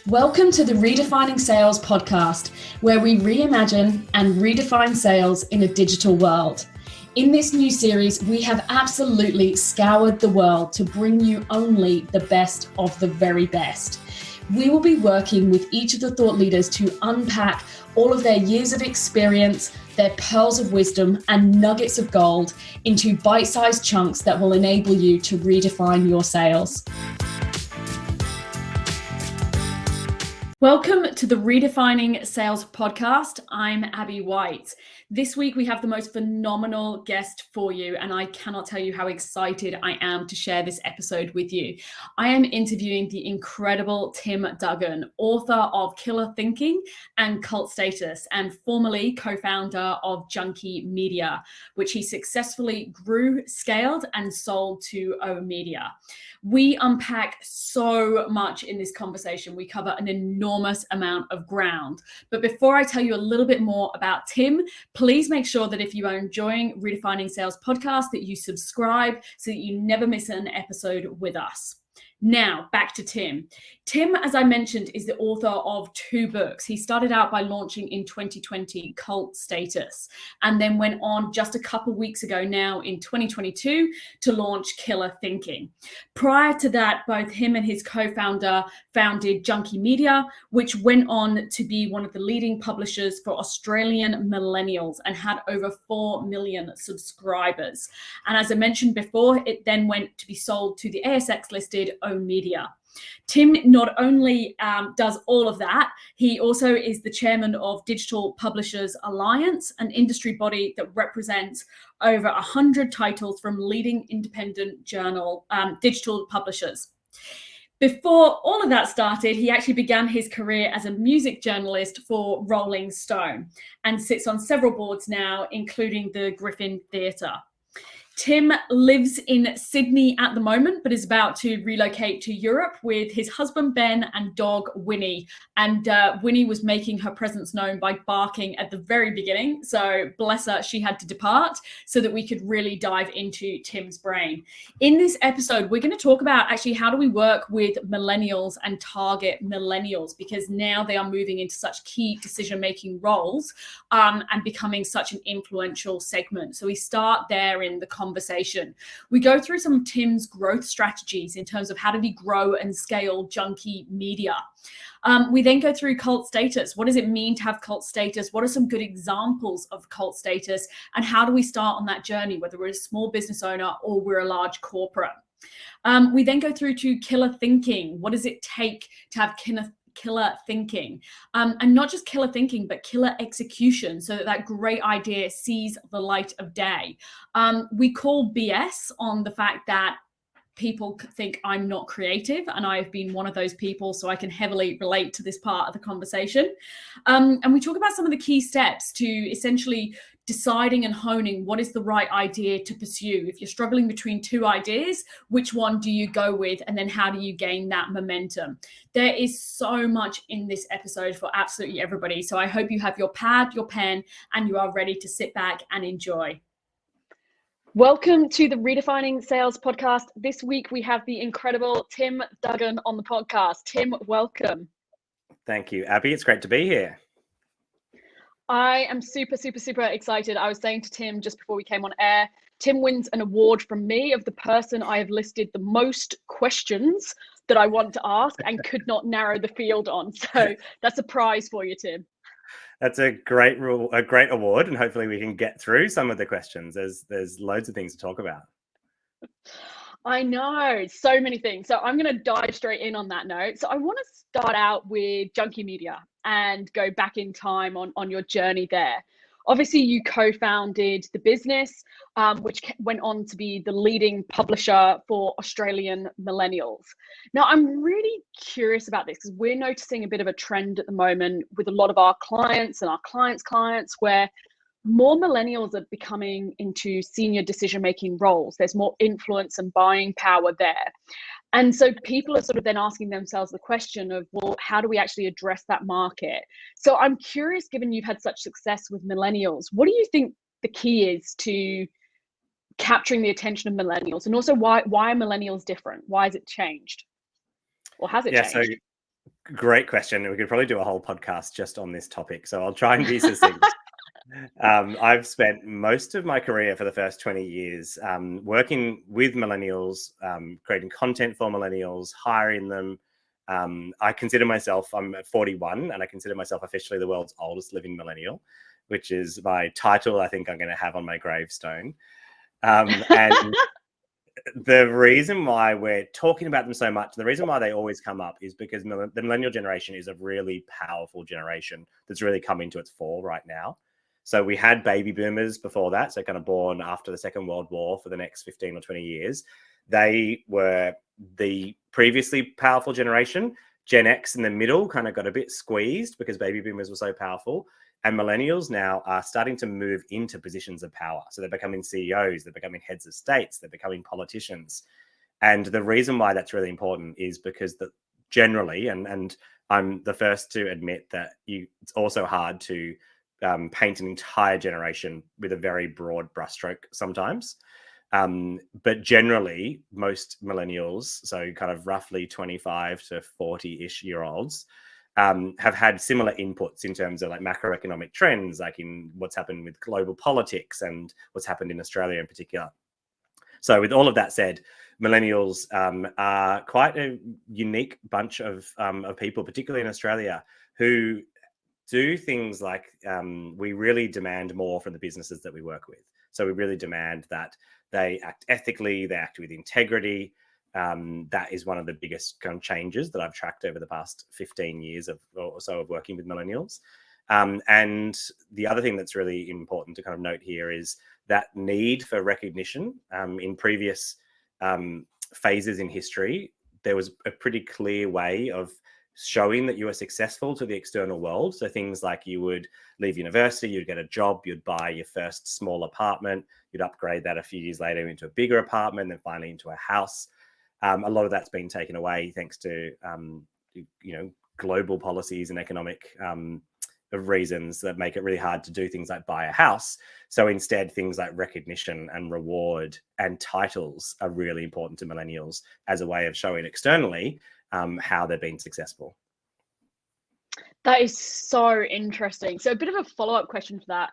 Welcome to the Redefining Sales podcast, where we reimagine and redefine sales in a digital world. In this new series, we have absolutely scoured the world to bring you only the best of the very best. We will be working with each of the thought leaders to unpack all of their years of experience, their pearls of wisdom and nuggets of gold into bite-sized chunks that will enable you to redefine your sales. Welcome to the Redefining Sales podcast. I'm Abby White. This week we have the most phenomenal guest for you, and I cannot tell you how excited I am to share this episode with you. I am interviewing the incredible Tim Duggan, author of Killer Thinking and Cult Status, and formerly co-founder of Junkee Media, which he successfully grew, scaled, and sold to Media. We unpack so much in this conversation. We cover an enormous amount of ground. But before I tell you a little bit more about Tim, please make sure that if you are enjoying Redefining Sales podcast, that you subscribe so that you never miss an episode with us. Now, back to Tim. Tim, as I mentioned, is the author of 2 books. He started out by launching in 2020 Cult Status, and then went on just a couple weeks ago now in 2022 to launch Killer Thinking. Prior to that, both him and his co-founder founded Junkee Media, which went on to be one of the leading publishers for Australian millennials and had over 4 million subscribers. And as I mentioned before, it then went to be sold to the ASX-listed Media. Tim not only does all of that, he also is the chairman of Digital Publishers Alliance, an industry body that represents over 100 titles from leading independent journal digital publishers. Before all of that started, he actually began his career as a music journalist for Rolling Stone and sits on several boards now, including the Griffin Theatre. Tim lives in Sydney at the moment, but is about to relocate to Europe with his husband, Ben, and dog, Winnie. And Winnie was making her presence known by barking at the very beginning. So bless her, she had to depart so that we could really dive into Tim's brain. In this episode, we're going to talk about actually how do we work with millennials and target millennials, because now they are moving into such key decision-making roles and becoming such an influential segment. So we start there in the conversation. We go through some of Tim's growth strategies in terms of how did he grow and scale Junkee Media. We then go through cult status. What does it mean to have cult status? What are some good examples of cult status? And how do we start on that journey, whether we're a small business owner or we're a large corporate? We then go through to killer thinking. What does it take to have killer thinking, and not just killer thinking, but killer execution, so that great idea sees the light of day. We call BS on the fact that people think I'm not creative, and I've been one of those people, so I can heavily relate to this part of the conversation. And we talk about some of the key steps to essentially deciding and honing what is the right idea to pursue. If you're struggling between 2 ideas, which one do you go with? And then how do you gain that momentum? There is so much in this episode for absolutely everybody. So I hope you have your pad, your pen, and you are ready to sit back and enjoy. Welcome to the Redefining Sales podcast. This week we have the incredible Tim Duggan on the podcast. Tim, welcome. Thank you, Abby. It's great to be here. I am super excited. I was saying to Tim just before we came on air, Tim wins an award from me of the person I have listed the most questions that I want to ask and could not narrow the field on. So that's a prize for you, Tim. That's a great award, and hopefully we can get through some of the questions. There's loads of things to talk about. I know, so many things. So I'm going to dive straight in on that note. So I want to start out with Junkee Media and go back in time on your journey there. Obviously, you co-founded the business, which went on to be the leading publisher for Australian millennials. Now, I'm really curious about this because we're noticing a bit of a trend at the moment with a lot of our clients and our clients' clients where more millennials are becoming into senior decision-making roles. There's more influence and buying power there. And so people are sort of then asking themselves the question of, well, how do we actually address that market? So I'm curious, given you've had such success with millennials, what do you think the key is to capturing the attention of millennials? And also why are millennials different? Why has it changed? Or has it changed? Great question. We could probably do a whole podcast just on this topic. So I'll try and be succinct. I've spent most of my career for the first 20 years working with millennials, creating content for millennials, hiring them. I consider myself, I'm at 41, and I consider myself officially the world's oldest living millennial, which is my title I think I'm going to have on my gravestone. And the reason why we're talking about them so much, the reason why they always come up is because the millennial generation is a really powerful generation that's really coming to its fore right now. So we had baby boomers before that, so kind of born after the Second World War for the next 15 or 20 years. They were the previously powerful generation. Gen X in the middle kind of got a bit squeezed because baby boomers were so powerful. And millennials now are starting to move into positions of power. So they're becoming CEOs, they're becoming heads of states, they're becoming politicians. And the reason why that's really important is because that generally, and I'm the first to admit that it's also hard to paint an entire generation with a very broad brushstroke sometimes. But generally, most millennials, so kind of roughly 25 to 40-ish year olds, have had similar inputs in terms of like macroeconomic trends, like in what's happened with global politics and what's happened in Australia in particular. So with all of that said, millennials are quite a unique bunch of people, particularly in Australia, who do things like we really demand more from the businesses that we work with. So we really demand that they act ethically, they act with integrity. That is one of the biggest kind of changes that I've tracked over the past 15 years or so of working with millennials. And the other thing that's really important to kind of note here is that need for recognition. In previous phases in history, there was a pretty clear way of showing that you were successful to the external world. So things like you would leave university, you'd get a job, you'd buy your first small apartment, you'd upgrade that a few years later into a bigger apartment, then finally into a house. A lot of that's been taken away thanks to global policies and economic reasons that make it really hard to do things like buy a house. So instead, things like recognition and reward and titles are really important to millennials as a way of showing externally how they've been successful. That is so interesting. So a bit of a follow-up question to that.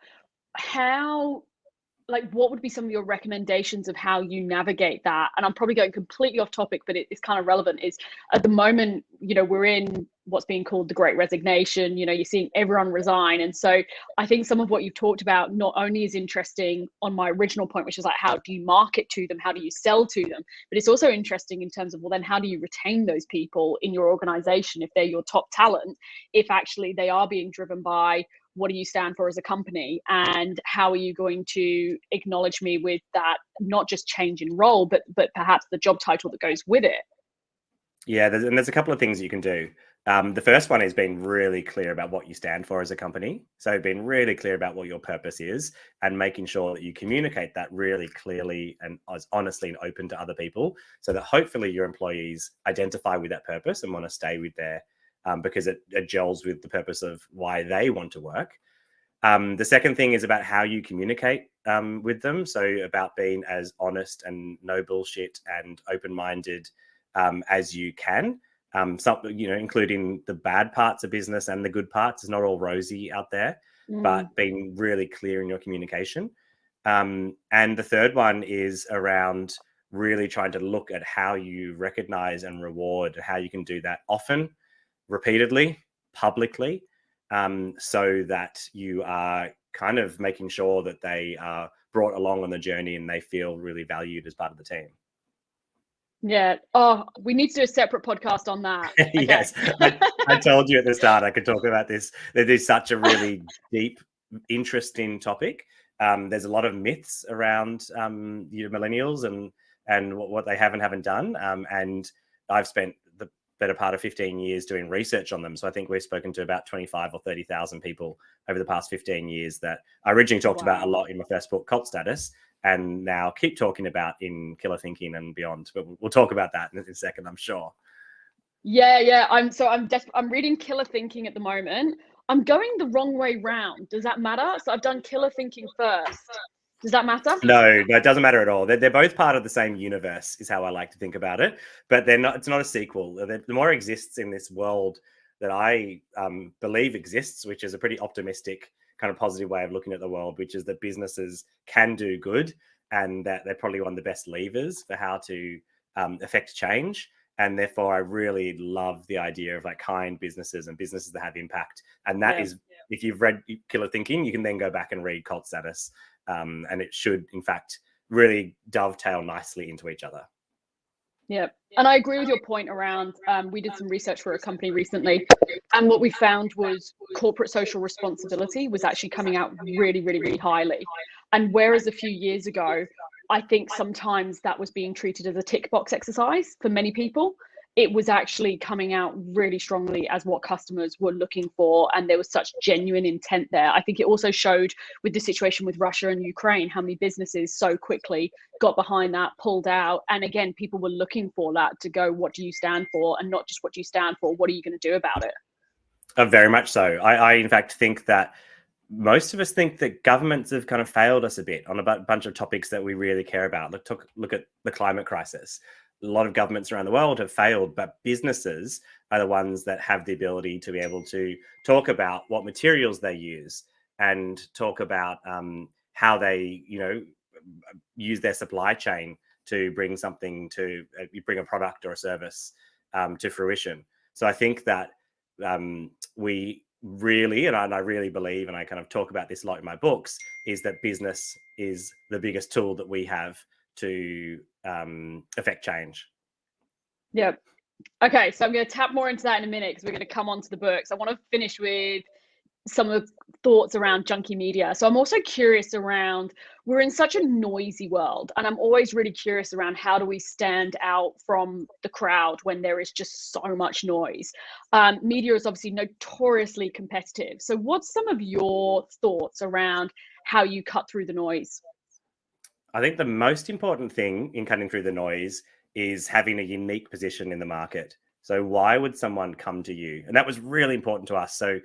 What would be some of your recommendations of how you navigate that? And I'm probably going completely off topic, but it's kind of relevant. Is at the moment, we're in what's being called the Great Resignation. You're seeing everyone resign. And so I think some of what you've talked about not only is interesting on my original point, which is like, how do you market to them? How do you sell to them? But it's also interesting in terms of, well, then how do you retain those people in your organization if they're your top talent, if actually they are being driven by what do you stand for as a company, and how are you going to acknowledge me with that, not just change in role, but perhaps the job title that goes with it? Yeah, there's a couple of things you can do. The first one is being really clear about what you stand for as a company. So being really clear about what your purpose is and making sure that you communicate that really clearly and as honestly and open to other people, so that hopefully your employees identify with that purpose and want to stay with there because it gels with the purpose of why they want to work. The second thing is about how you communicate with them. So about being as honest and no bullshit and open-minded as you can. Including the bad parts of business and the good parts. It's not all rosy out there, but being really clear in your communication. And the third one is around really trying to look at how you recognize and reward, how you can do that often, repeatedly, publicly, so that you are kind of making sure that they are brought along on the journey and they feel really valued as part of the team. Yeah. Oh, we need to do a separate podcast on that. Okay. Yes. I told you at the start I could talk about this. It is such a really deep, interesting topic. There's a lot of myths around millennials and what they have and haven't done. And I've spent the better part of 15 years doing research on them. So I think we've spoken to about 25 or 30,000 people over the past 15 years that I originally talked about a lot in my first book, Cult Status, and now keep talking about in Killer Thinking and beyond. But we'll talk about that in a second, I'm sure. Yeah. I'm reading Killer Thinking at the moment. I'm going the wrong way round. Does that matter? So I've done Killer Thinking first. Does that matter? No, it doesn't matter at all. They're both part of the same universe, is how I like to think about it. But they're not. It's not a sequel. The more exists in this world that I believe exists, which is a pretty optimistic, kind of positive way of looking at the world, which is that businesses can do good, and that they're probably one of the best levers for how to affect change. And therefore, I really love the idea of like kind businesses and businesses that have impact. And that is, if you've read Killer Thinking, you can then go back and read Cult Status. And it should, in fact, really dovetail nicely into each other. Yeah. And I agree with your point around, we did some research for a company recently, and what we found was corporate social responsibility was actually coming out really, really, really highly. And whereas a few years ago, I think sometimes that was being treated as a tick box exercise for many people, it was actually coming out really strongly as what customers were looking for. And there was such genuine intent there. I think it also showed with the situation with Russia and Ukraine, how many businesses so quickly got behind that, pulled out. And again, people were looking for that to go, what do you stand for? And not just what do you stand for, what are you going to do about it? Very much so. I in fact think that most of us think that governments have kind of failed us a bit on a bunch of topics that we really care about. Look at the climate crisis. A lot of governments around the world have failed, but businesses are the ones that have the ability to be able to talk about what materials they use and talk about how they, use their supply chain to bring something to bring a product or a service to fruition. So I think that we really, and I really believe, and I kind of talk about this a lot in my books, is that business is the biggest tool that we have to affect change. Yep. Okay, so I'm going to tap more into that in a minute because we're going to come on to the books. I want to finish with some of the thoughts around Junkee Media. So I'm also curious around, we're in such a noisy world, and I'm always really curious around how do we stand out from the crowd when there is just so much noise. Media is obviously notoriously competitive. So what's some of your thoughts around how you cut through the noise? I think the most important thing in cutting through the noise is having a unique position in the market. So why would someone come to you? And that was really important to us. So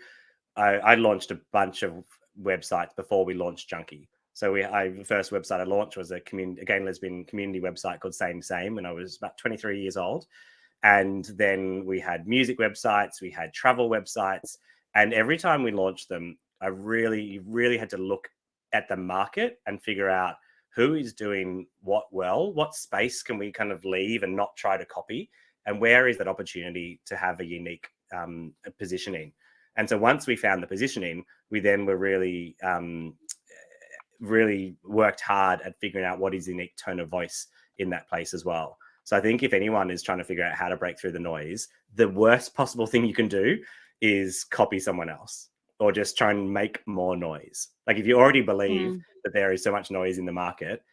I launched a bunch of websites before we launched Junkee. So the first website I launched was a gay lesbian community website called Same Same when I was about 23 years old. And then we had music websites, we had travel websites. And every time we launched them, I really had to look at the market and figure out who is doing what well, what space can we kind of leave and not try to copy, and where is that opportunity to have a unique positioning. And so once we found the positioning, we then were really worked hard at figuring out what is the unique tone of voice in that place as well. So I think if anyone is trying to figure out how to break through the noise, the worst possible thing you can do is copy someone else or just try and make more noise. Like if you already believe that there is so much noise in the market,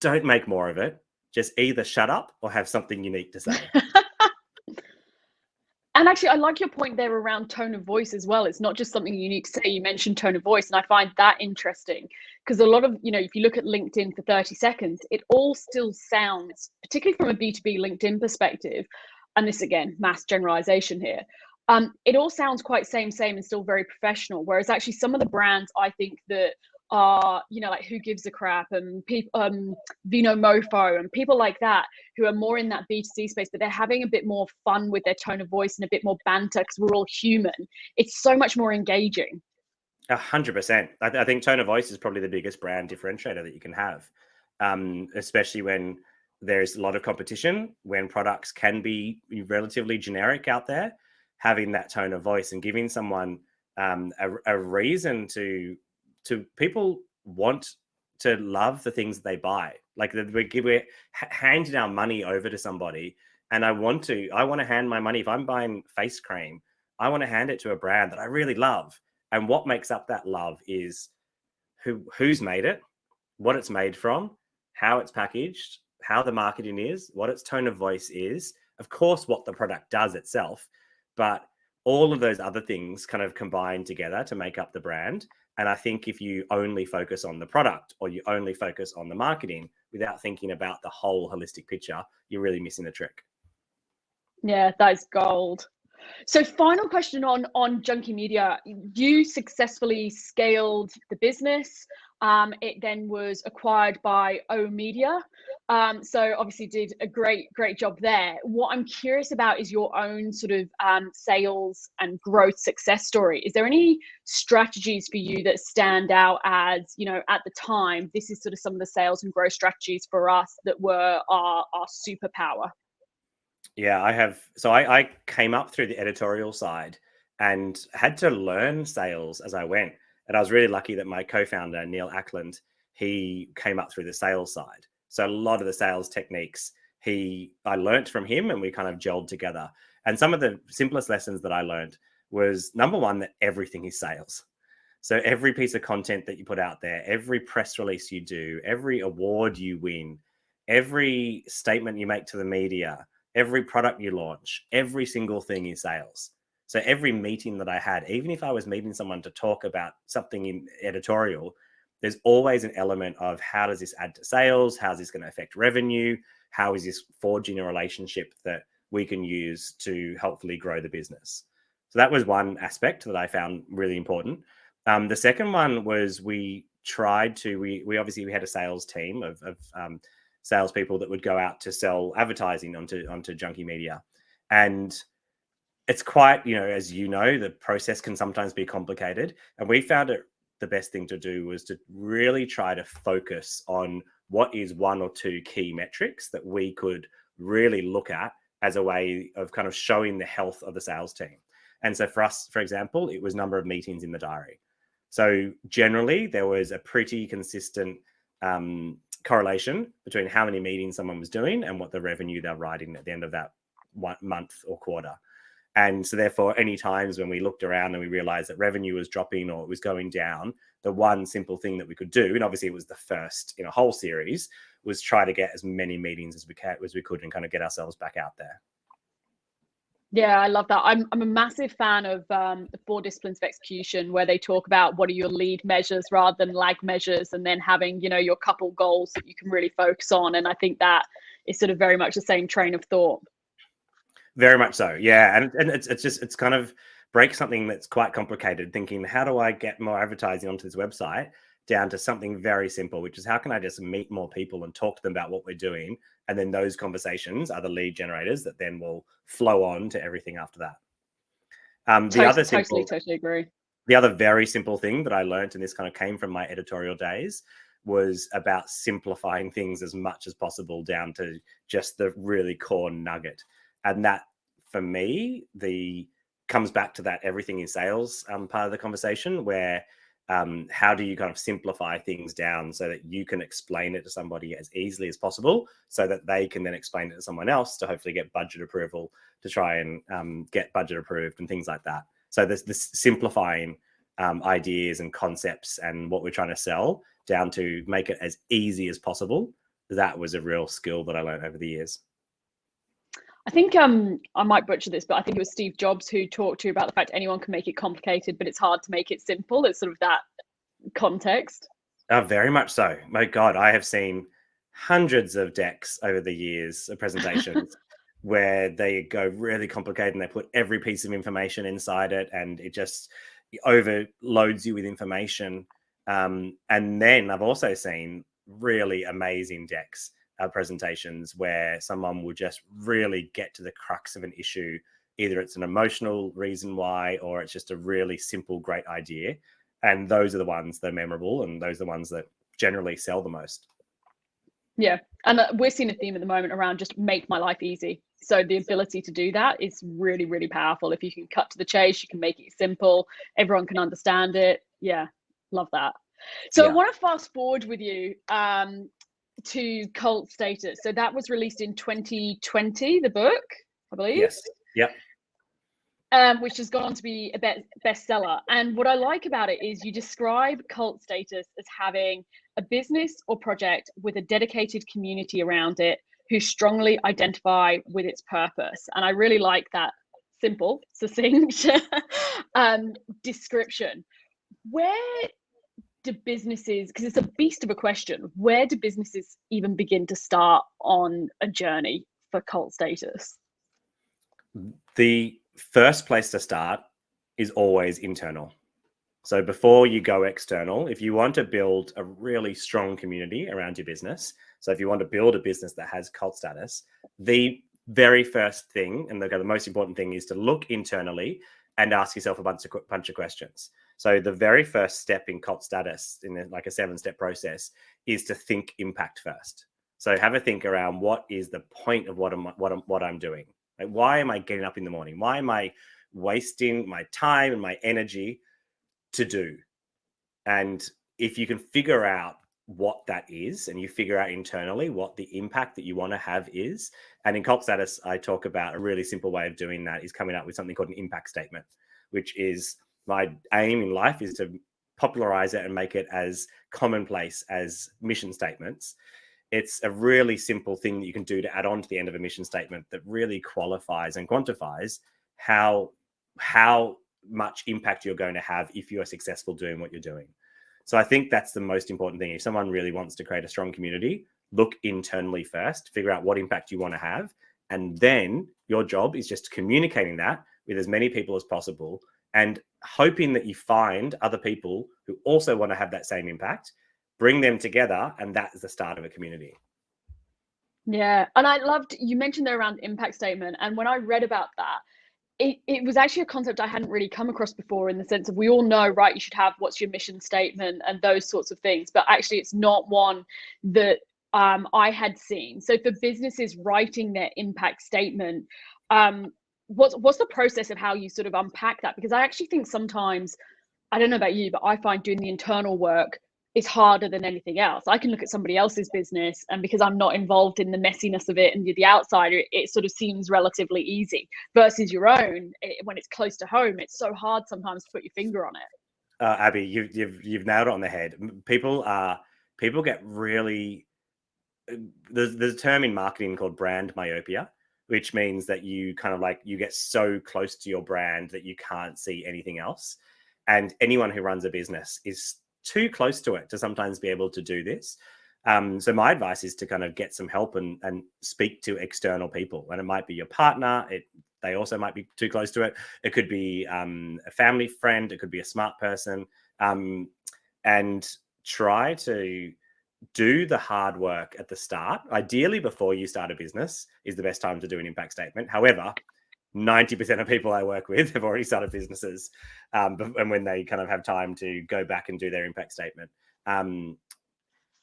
don't make more of it. Just either shut up or have something unique to say. And actually, I like your point there around tone of voice as well. It's not just something unique to say. You mentioned tone of voice, and I find that interesting because a lot of, if you look at LinkedIn for 30 seconds, it all still sounds, particularly from a B2B LinkedIn perspective, and this again, mass generalization here, it all sounds quite same and still very professional. Whereas actually some of the brands I think that are, like Who Gives a Crap and Vino Mofo and people like that who are more in that B2C space, but they're having a bit more fun with their tone of voice and a bit more banter because we're all human. It's so much more engaging. 100%. I think tone of voice is probably the biggest brand differentiator that you can have, especially when there's a lot of competition, when products can be relatively generic out there. Having that tone of voice and giving someone a reason to people want to love the things that they buy. Like we're handing our money over to somebody, and I want to hand my money. If I'm buying face cream, I want to hand it to a brand that I really love. And what makes up that love is who's made it, what it's made from, how it's packaged, how the marketing is, what its tone of voice is, of course, what the product does itself. But all of those other things kind of combine together to make up the brand. And I think if you only focus on the product or you only focus on the marketing without thinking about the whole holistic picture, you're really missing the trick. Yeah, that's gold. So final question on Junkee Media. You successfully scaled the business. It then was acquired by O Media. So obviously did a great job there. What I'm curious about is your own sort of sales and growth success story. Is there any strategies for you that stand out as, you know, at the time, this is sort of some of the sales and growth strategies for us that were our superpower? Yeah, I have. So I came up through the editorial side and had to learn sales as I went. And I was really lucky that my co-founder, Neil Ackland, he came up through the sales side. So a lot of the sales techniques, I learnt from him and we kind of gelled together. And some of the simplest lessons that I learned was, number one, that everything is sales. So every piece of content that you put out there, every press release you do, every award you win, every statement you make to the media, every product you launch, every single thing is sales. So every meeting that I had, even if I was meeting someone to talk about something in editorial, there's always an element of how does this add to sales? How's this going to affect revenue? How is this forging a relationship that we can use to helpfully grow the business? So that was one aspect that I found really important. The second one was we obviously had a sales team of salespeople that would go out to sell advertising onto Junkee Media. And it's quite, as you know, the process can sometimes be complicated. And we found it the best thing to do was to really try to focus on what is one or two key metrics that we could really look at as a way of kind of showing the health of the sales team. And so for us, for example, it was number of meetings in the diary. So generally, there was a pretty consistent correlation between how many meetings someone was doing and what the revenue they're writing at the end of that 1 month or quarter. And so therefore, any times when we looked around and we realized that revenue was dropping or it was going down, the one simple thing that we could do, and obviously it was the first in a whole series, was try to get as many meetings as we could and kind of get ourselves back out there. Yeah, I love that. I'm a massive fan of the 4 disciplines of execution, where they talk about what are your lead measures rather than lag measures, and then having, your couple goals that you can really focus on. And I think that is sort of very much the same train of thought. Very much so, yeah. And it's kind of break something that's quite complicated, thinking, how do I get more advertising onto this website, down to something very simple, which is how can I just meet more people and talk to them about what we're doing? And then those conversations are the lead generators that then will flow on to everything after that. Totally agree. The other very simple thing that I learned, and this kind of came from my editorial days, was about simplifying things as much as possible down to just the really core nugget. And that, for me, comes back to that everything is sales part of the conversation, where how do you kind of simplify things down so that you can explain it to somebody as easily as possible, so that they can then explain it to someone else to hopefully get budget approval to try and get budget approved and things like that. So this simplifying ideas and concepts and what we're trying to sell down to make it as easy as possible. That was a real skill that I learned over the years. I think I might butcher this, but I think it was Steve Jobs who talked to you about the fact anyone can make it complicated, but it's hard to make it simple. It's sort of that context. Very much so. My God, I have seen hundreds of decks over the years of presentations where they go really complicated and they put every piece of information inside it, and it just overloads you with information. And then I've also seen really amazing decks, presentations where someone will just really get to the crux of an issue. Either it's an emotional reason why, or it's just a really simple, great idea. And those are the ones that are memorable, and those are the ones that generally sell the most. Yeah. And we're seeing a theme at the moment around just make my life easy. So the ability to do that is really, really powerful. If you can cut to the chase, you can make it simple, everyone can understand it. Yeah, love that. So yeah. I want to fast forward with you to Cult Status. So that was released in 2020, the book, I believe. Yes. Yep. Which has gone on to be a bestseller. And what I like about it is you describe Cult Status as having a business or project with a dedicated community around it who strongly identify with its purpose. And I really like that simple, succinct description. Where do businesses, because it's a beast of a question, where do businesses even begin to start on a journey for Cult Status? The first place to start is always internal. So before you go external, if you want to build a really strong community around your business, so if you want to build a business that has cult status, the very first thing, and the most important thing, is to look internally and ask yourself a bunch of questions. So the very first step in cult status, in like a 7-step process, is to think impact first. So have a think around what is the point of what I'm doing. Like, why am I getting up in the morning? Why am I wasting my time and my energy to do? And if you can figure out what that is, and you figure out internally what the impact that you want to have is, and in cult status, I talk about a really simple way of doing that is coming up with something called an impact statement, which is my aim in life is to popularize it and make it as commonplace as mission statements. It's a really simple thing that you can do to add on to the end of a mission statement that really qualifies and quantifies how much impact you're going to have if you are successful doing what you're doing. So I think that's the most important thing. If someone really wants to create a strong community, look internally first, figure out what impact you want to have. And then your job is just communicating that with as many people as possible and hoping that you find other people who also want to have that same impact, bring them together, and that is the start of a community. Yeah. And I loved, you mentioned there around impact statement. And when I read about that, it was actually a concept I hadn't really come across before, in the sense of, we all know, right, you should have what's your mission statement and those sorts of things, but actually it's not one that I had seen. So for businesses writing their impact statement, what's the process of how you sort of unpack that? Because I actually think sometimes, I don't know about you, but I find doing the internal work is harder than anything else. I can look at somebody else's business, and because I'm not involved in the messiness of it and you're the outsider, it sort of seems relatively easy, versus your own, when it's close to home, it's so hard sometimes to put your finger on it. Abby, you've nailed it on the head. People get really, there's a term in marketing called brand myopia, which means that you kind of like, you get so close to your brand that you can't see anything else. And anyone who runs a business is too close to it to sometimes be able to do this. So my advice is to kind of get some help and speak to external people. And it might be your partner. They also might be too close to it. It could be a family friend. It could be a smart person. And try to do the hard work at the start. Ideally, before you start a business is the best time to do an impact statement. However, 90% of people I work with have already started businesses, and when they kind of have time to go back and do their impact statement. In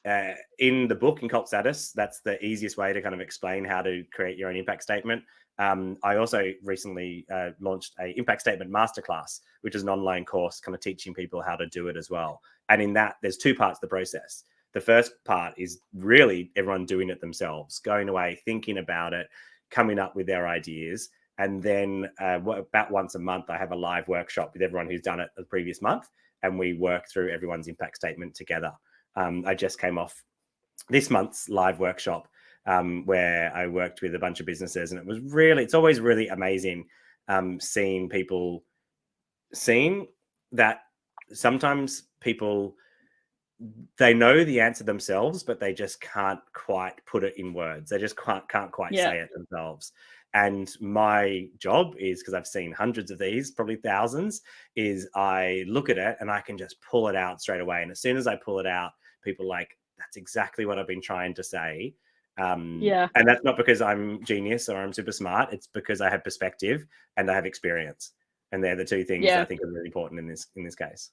the book, in Cult Status, that's the easiest way to kind of explain how to create your own impact statement. I also recently launched a impact statement masterclass, which is an online course kind of teaching people how to do it as well. And in that, there's 2 parts to the process. The first part is really everyone doing it themselves, going away, thinking about it, coming up with their ideas. And then about once a month, I have a live workshop with everyone who's done it the previous month, and we work through everyone's impact statement together. I just came off this month's live workshop where I worked with a bunch of businesses, and it's always really amazing seeing that sometimes people, they know the answer themselves, but they just can't quite put it in words. They just can't quite say it themselves. And my job is, because I've seen hundreds of these, probably thousands, is I look at it and I can just pull it out straight away. And as soon as I pull it out, people are like, that's exactly what I've been trying to say. And that's not because I'm genius or I'm super smart. It's because I have perspective and I have experience. And they're the 2 things that I think are really important in this case.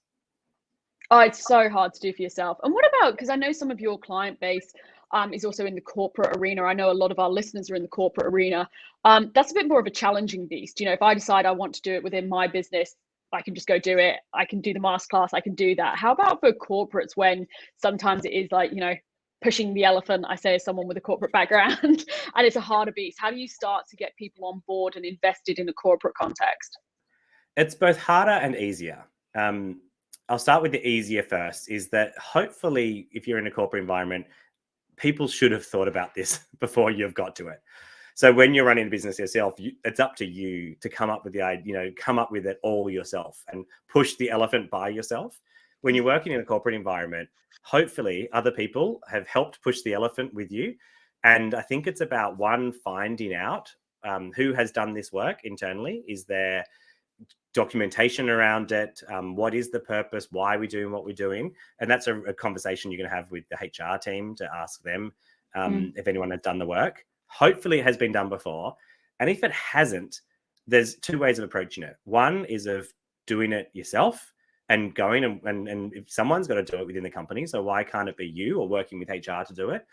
Oh, it's so hard to do for yourself. And what about, because I know some of your client base is also in the corporate arena. I know a lot of our listeners are in the corporate arena. That's a bit more of a challenging beast. You know, if I decide I want to do it within my business, I can just go do it. I can do the masterclass. I can do that. How about for corporates, when sometimes it is like, you know, pushing the elephant, I say as someone with a corporate background, and it's a harder beast. How do you start to get people on board and invested in a corporate context? It's both harder and easier. I'll start with the easier first, is that hopefully if you're in a corporate environment, people should have thought about this before you've got to it. So when you're running a business yourself, it's up to you to come up with the idea, you know, come up with it all yourself and push the elephant by yourself. When you're working in a corporate environment, hopefully other people have helped push the elephant with you. And I think it's about finding out who has done this work internally. Is there documentation around it. What is the purpose? Why are we doing what we're doing? And that's a conversation you're going to have with the HR team to ask them if anyone has done the work. Hopefully it has been done before. And if it hasn't, there's two ways of approaching it. One is of doing it yourself and going and if someone's got to do it within the company, so why can't it be you, or working with HR to do it?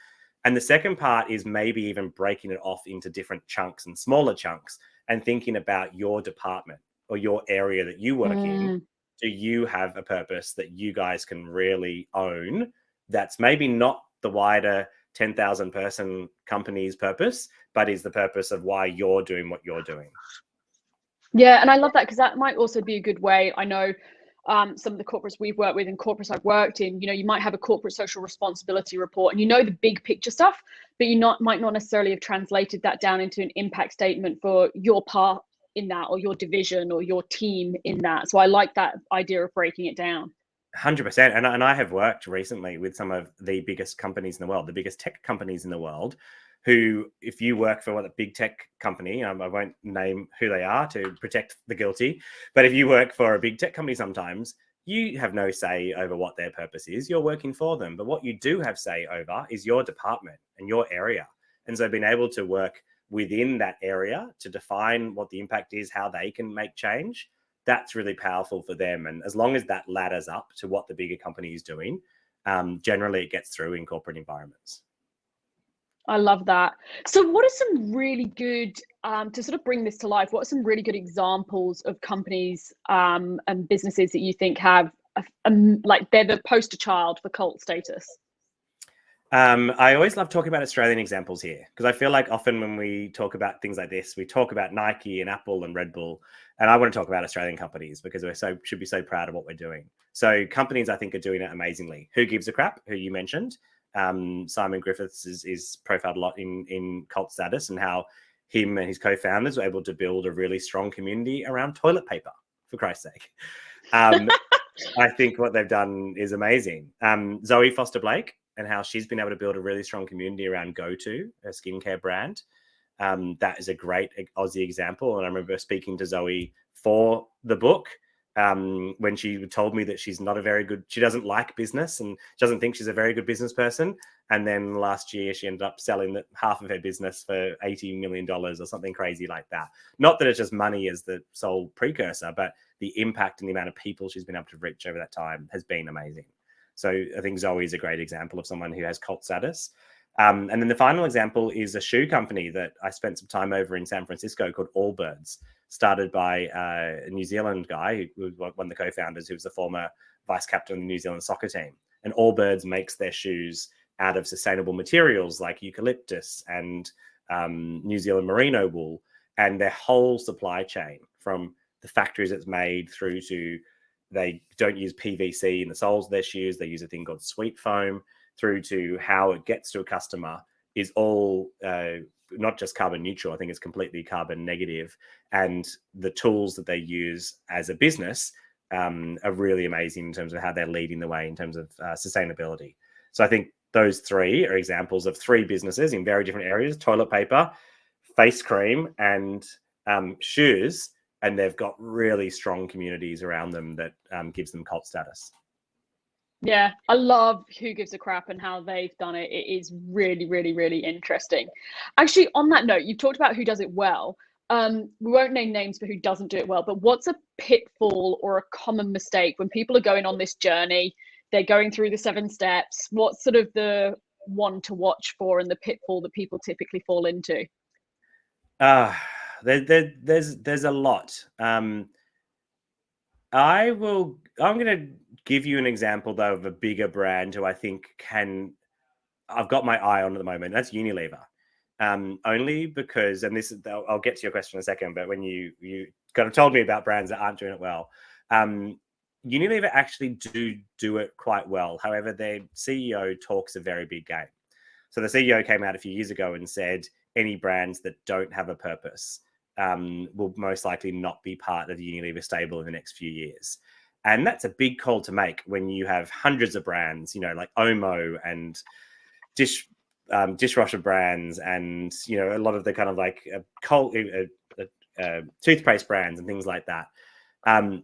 And the second part is maybe even breaking it off into different chunks and smaller chunks and thinking about your department or your area that you work in. Do you have a purpose that you guys can really own that's maybe not the wider 10,000 person company's purpose, but is the purpose of why you're doing what you're doing? Yeah, and I love that, because that might also be a good way. I know some of the corporates we've worked with and corporates I've worked in, you know, you might have a corporate social responsibility report and you know the big picture stuff, but you might not necessarily have translated that down into an impact statement for your part in that, or your division or your team in that. So I like that idea of breaking it down. 100%. And I have worked recently with some of the biggest companies in the world, the biggest tech companies in the world, who, if you work for a big tech company, I won't name who they are to protect the guilty, but if you work for a big tech company, sometimes you have no say over what their purpose is. You're working for them. But what you do have say over is your department and your area. And so being able to work within that area to define what the impact is, how they can make change, that's really powerful for them. And as long as that ladders up to what the bigger company is doing, generally it gets through in corporate environments. I love that. So what are some really good, to sort of bring this to life, what are some really good examples of companies and businesses that you think have, like they're the poster child for cult status? I always love talking about Australian examples here, because I feel like often when we talk about things like this, we talk about Nike and Apple and Red Bull. And I want to talk about Australian companies because should be so proud of what we're doing. So companies I think are doing it amazingly. Who Gives a Crap, who you mentioned. Simon Griffiths is profiled a lot in cult status, and how him and his co-founders were able to build a really strong community around toilet paper, for Christ's sake. I think what they've done is amazing. Zoe Foster-Blake, and how she's been able to build a really strong community around GoTo, a skincare brand. That is a great Aussie example. And I remember speaking to Zoe for the book when she told me that she doesn't like business and doesn't think she's a very good business person. And then last year she ended up selling half of her business for $80 million or something crazy like that. Not that it's just money as the sole precursor, but the impact and the amount of people she's been able to reach over that time has been amazing. So I think Zoe is a great example of someone who has cult status. And then the final example is a shoe company that I spent some time over in San Francisco called Allbirds, started by a New Zealand guy who was one of the co-founders, who was the former vice captain of the New Zealand soccer team. And Allbirds makes their shoes out of sustainable materials like eucalyptus and New Zealand merino wool, and their whole supply chain, from the factories it's made through to, they don't use PVC in the soles of their shoes, they use a thing called sweet foam, through to how it gets to a customer, is all not just carbon neutral, I think it's completely carbon negative. And the tools that they use as a business are really amazing in terms of how they're leading the way in terms of sustainability. So I think those three are examples of three businesses in very different areas: toilet paper, face cream, and shoes. And they've got really strong communities around them that gives them cult status. Yeah, I love Who Gives a Crap and how they've done it. It is really, really, really interesting. Actually, on that note, you've talked about who does it well. We won't name names for who doesn't do it well, but what's a pitfall or a common mistake when people are going on this journey? They're going through the 7 steps. What's sort of the one to watch for and the pitfall that people typically fall into? There's a lot. I'm going to give you an example though of a bigger brand who I think I've got my eye on at the moment. That's Unilever. Only because, and this is, I'll get to your question in a second, but when you kind of told me about brands that aren't doing it well, Unilever actually do it quite well. However, their CEO talks a very big game. So the CEO came out a few years ago and said any brands that don't have a purpose will most likely not be part of the Unilever stable in the next few years. And that's a big call to make when you have hundreds of brands, like Omo and dishwasher brands, and a lot of the kind of like toothpaste brands and things like that. And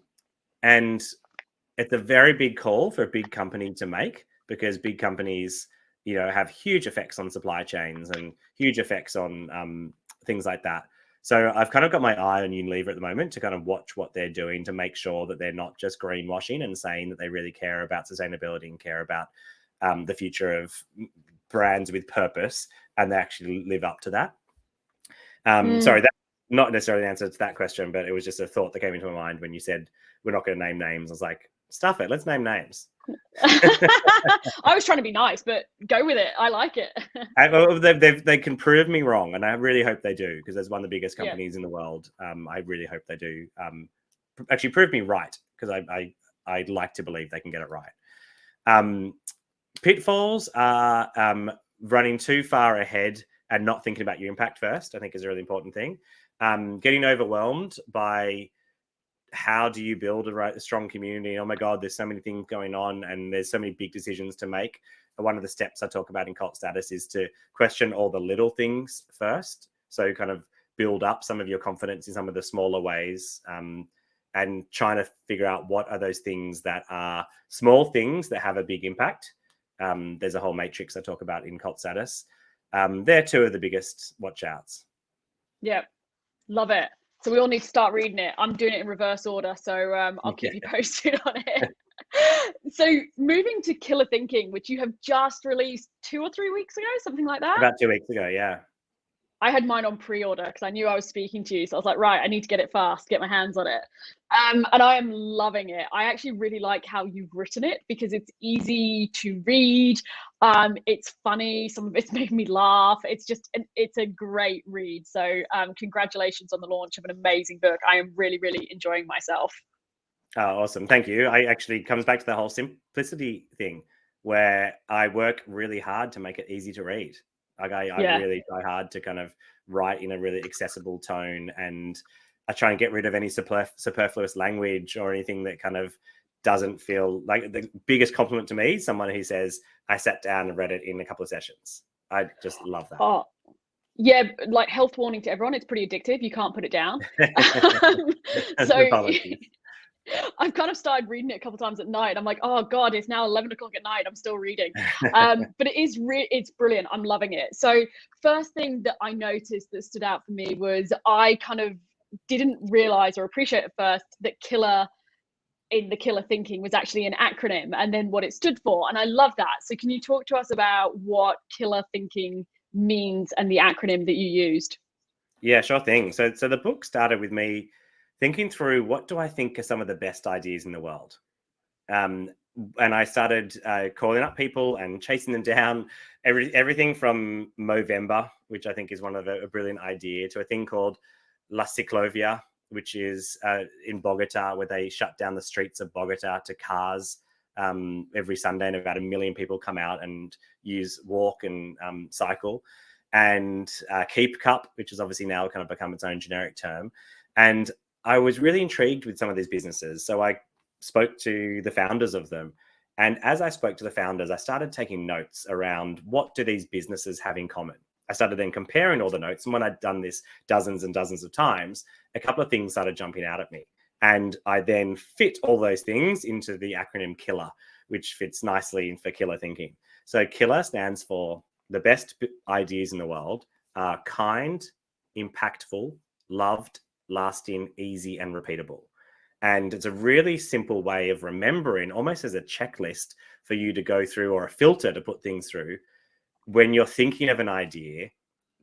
it's a very big call for a big company to make, because big companies, have huge effects on supply chains and huge effects on things like that. So I've kind of got my eye on Unilever at the moment to kind of watch what they're doing to make sure that they're not just greenwashing and saying that they really care about sustainability and care about the future of brands with purpose, and they actually live up to that. Sorry, that's not necessarily the answer to that question, but it was just a thought that came into my mind when you said we're not going to name names. I was like, stuff it, let's name names. I was trying to be nice, but go with it. I like it. They can prove me wrong, and I really hope they do, because as one of the biggest companies in the world, I really hope they do actually prove me right, because I'd like to believe they can get it right. Pitfalls are running too far ahead and not thinking about your impact first, I think, is a really important thing. Getting overwhelmed by how do you build a strong community? Oh my God, there's so many things going on and there's so many big decisions to make. One of the steps I talk about in Cult Status is to question all the little things first. So kind of build up some of your confidence in some of the smaller ways, and trying to figure out what are those things that are small things that have a big impact. There's a whole matrix I talk about in Cult Status. They're two of the biggest watch outs. Yeah, love it. So we all need to start reading it. I'm doing it in reverse order, so I'll keep you posted on it. So moving to Killer Thinking, which you have just released 2 or 3 weeks ago, something like that? About 2 weeks ago, yeah. I had mine on pre-order because I knew I was speaking to you. So I was like, right, I need to get it fast, get my hands on it. And I am loving it. I actually really like how you've written it, because it's easy to read. It's funny. Some of it's made me laugh. It's a great read. So congratulations on the launch of an amazing book. I am really, really enjoying myself. Oh, awesome. Thank you. I actually comes back to the whole simplicity thing, where I work really hard to make it easy to read. Like I really try hard to kind of write in a really accessible tone, and I try and get rid of any superfluous language or anything that kind of doesn't feel like. The biggest compliment to me, someone who says, I sat down and read it in a couple of sessions. I just love that. Oh, yeah, like health warning to everyone, it's pretty addictive. You can't put it down. So I've kind of started reading it a couple of times at night. I'm like, oh God, it's now 11 o'clock at night. I'm still reading. But it's brilliant. I'm loving it. So first thing that I noticed that stood out for me was I kind of didn't realize or appreciate at first that killer in the Killer Thinking was actually an acronym, and then what it stood for. And I love that. So can you talk to us about what Killer Thinking means and the acronym that you used? Yeah, sure thing. So the book started with me thinking through, what do I think are some of the best ideas in the world? And I started calling up people and chasing them down. Everything from Movember, which I think is one of a brilliant idea, to a thing called La Ciclovia, which is in Bogota, where they shut down the streets of Bogota to cars every Sunday, and about 1 million people come out and walk and cycle. And Keep Cup, which has obviously now kind of become its own generic term. And I was really intrigued with some of these businesses. So I spoke to the founders of them. And as I spoke to the founders, I started taking notes around, what do these businesses have in common? I started then comparing all the notes. And when I'd done this dozens and dozens of times, a couple of things started jumping out at me. And I then fit all those things into the acronym KILLER, which fits nicely in for Killer Thinking. So KILLER stands for the best ideas in the world are kind, impactful, loved, lasting, easy, and repeatable. And it's a really simple way of remembering, almost as a checklist for you to go through, or a filter to put things through when you're thinking of an idea,